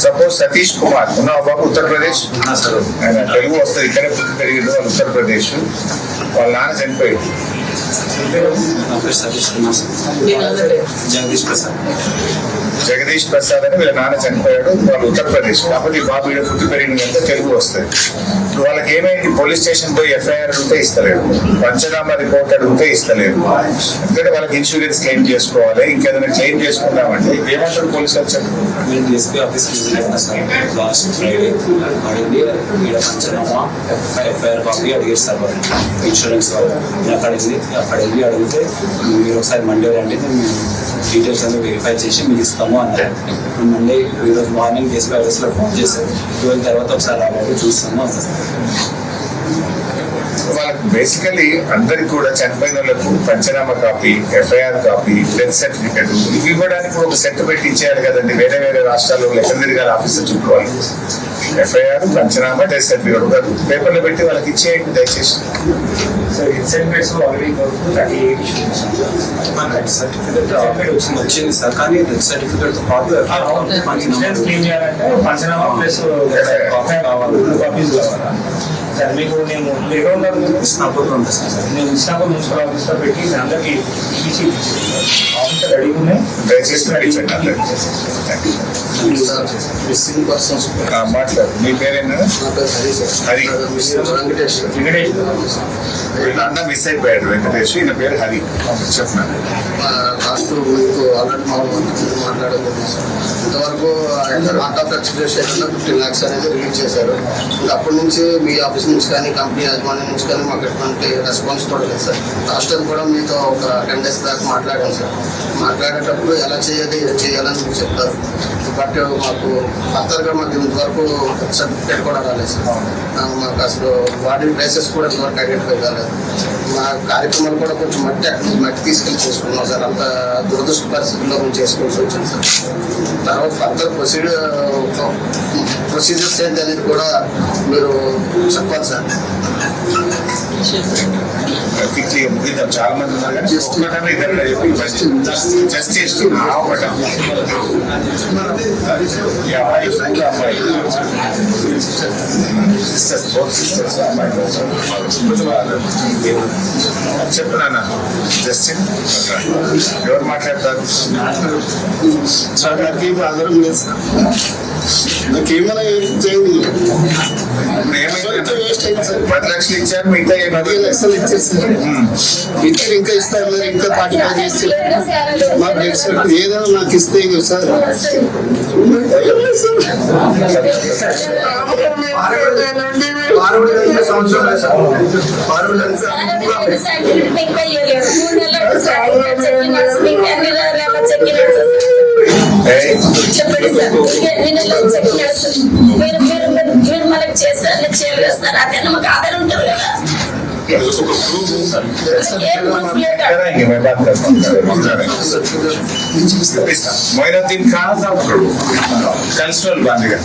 Suppose Satish Kumar ఉన్నావు బాబు, ఉత్తరప్రదేశ్. ఆయన తెలుగు వస్తుంది, ఇక్కడే పుట్టి పెరిగిండు, వాళ్ళు ఉత్తరప్రదేశ్. వాళ్ళ నాన్న చనిపోయాడు. జగదీష్ ప్రసాద్ అని వీళ్ళ నాన్న చనిపోయాడు, వాళ్ళు ఉత్తరప్రదేశ్. కాబట్టి బాబు ఈడ పుట్టి పెరిగింది అంటే తెలుగు వస్తుంది. వాళ్ళకి ఏమైంది, పోలీస్ స్టేషన్ పోయి ఎఫ్ఐఆర్ అడిగితే ఇస్తలేదు, పంచనామా రిపోర్ట్ అడిగితే ఇస్తలేదు. ఎందుకంటే వాళ్ళకి ఇన్సూరెన్స్ క్లెయిమ్ చేసుకోవాలి, ఇంకేదైనా క్లెయిమ్ చేసుకుందామంటే ఏమంటారు పోలీసు వచ్చారు. నేను ఎస్పీ ఆఫీస్కి లాస్ట్ ఫ్రైడే అడిగి ఇక్కడ పంచనామా ఎఫ్ఐఆర్ కాపీ అడిగారు సార్ వాళ్ళు ఇన్సూరెన్స్ వాళ్ళు. అక్కడ వెళ్ళి అడిగితే మీరు ఒకసారి మండే రండి, మేము డీటెయిల్స్ అన్ని వెరిఫై చేసి మీకు ఇస్తాము అన్నారు. మండే ఈరోజు మార్నింగ్ ఎస్పీ ఆఫీస్లో ఫోన్ చేశారు, 12 తర్వాత ఒకసారి రావాలి చూస్తాము అన్నారు. వాళ్ళకి బేసికలీ అందరికి కూడా చనిపోయిన వాళ్ళకు panchnama copy, FIR copy, death certificate ఇవి ఇవ్వడానికి ఒక సెట్ పెట్టి ఇచ్చేయాలి కదండి. వేరే వేరే రాష్ట్రాల్లో ఎక్కడ తిరగాలి ఆఫీసర్ చుట్టూ వాళ్ళు. ఎఫ్ఐఆర్, పంచనామా, డెత్ సర్టిఫికెట్ ఒక పేపర్లో పెట్టి వాళ్ళకి ఇచ్చేయండి దయచేసి. సర్టిఫికెట్ వచ్చింది సార్, కానీ డెత్ సర్టిఫికెట్ తో పాటు పంచనామా ప్లస్ కాపీస్ కావాలా సార్? మీకు నేను ఇస్నాపూర్లో ఉంటుంది సార్. నేను ఇస్నాపూర్ మున్సిపల్ ఆఫీస్లో పెట్టి అందరికీ ఇచ్చి ఆఫీసర్ రెడీ ఉన్నాయి. దయచేసి నడిచండి అందరికి. మిస్సింగ్ పర్సన్స్ మాట్లాడు, మీ పేరేనా? హరి. వెంకటేష్ వీళ్ళ అన్న మిస్ అయిపోయాడు వెంకటేష్, ఈయన పేరు హరి. చెప్తున్నాను. లాస్ట్ మీకు ఆల్రెడీ మాట్లాడలేదు. ఇంతవరకు నాట్ ఆఫ్ ఎక్స్ప్రెషన్ 15 lakhs అనేది రిలీజ్ చేశారు. ఇంకా అప్పటి నుంచి మీ ఆఫీస్ నుంచి కానీ కంపెనీ యాజమాన్యం నుంచి కానీ మాకు ఎటువంటి రెస్పాన్స్ కూడా లేదు సార్. లాస్ట్ టైం కూడా మీతో ఒక 10 days దాకా మాట్లాడాను సార్. మాట్లాడేటప్పుడు ఎలా చేయాలి, ఏం చేయాలని మీకు చెప్తారు. బట్ మాకు ఫర్దర్గా మాకు ఇంతవరకు సర్టిఫికేట్ కూడా రాలేదు సార్. మాకు అసలు బాడీ ప్లేసెస్ కూడా ఇంతవరకు ఐడెంటిఫై కాలేదు. మా కార్యక్రమాలు కూడా కొంచెం మట్టి తీసుకెళ్ళి చేసుకున్నాం సార్. అంత దురదృష్ట పరిస్థితుల్లో మేము చేసుకోవాల్సి వచ్చింది సార్. తర్వాత ఫర్దర్ ప్రొసీజర్స్ ఏంటి అనేది కూడా మీరు చెప్పాలి సార్. ముగిద్దాం, చాలా మంది ఉన్నారు కానీ ఒక్కటనే ఇద్దరు చెప్పి జస్ట్ చేస్తున్నా. చెప్తున్నా జస్టిన్ ఎవరు మాట్లాడతారు? అందరం లేదు సార్. నాకేమైనా చేయండి. 10 లక్షలు ఇచ్చారు, మిగతా 15 లక్షలు ఇచ్చేసారు. ఇద్దరు ఇంకా ఇస్తారు, ఇంకా 45 చేసి మాకు ఏదైనా నాకు ఇస్తే సార్. చెప్పండి సార్, మీరు మనకు చేస్తారు అదే మాకు ఆధారం ఉంటుంది కదా. मोइनुद्दीन खान साहब कल्चरल बन गया।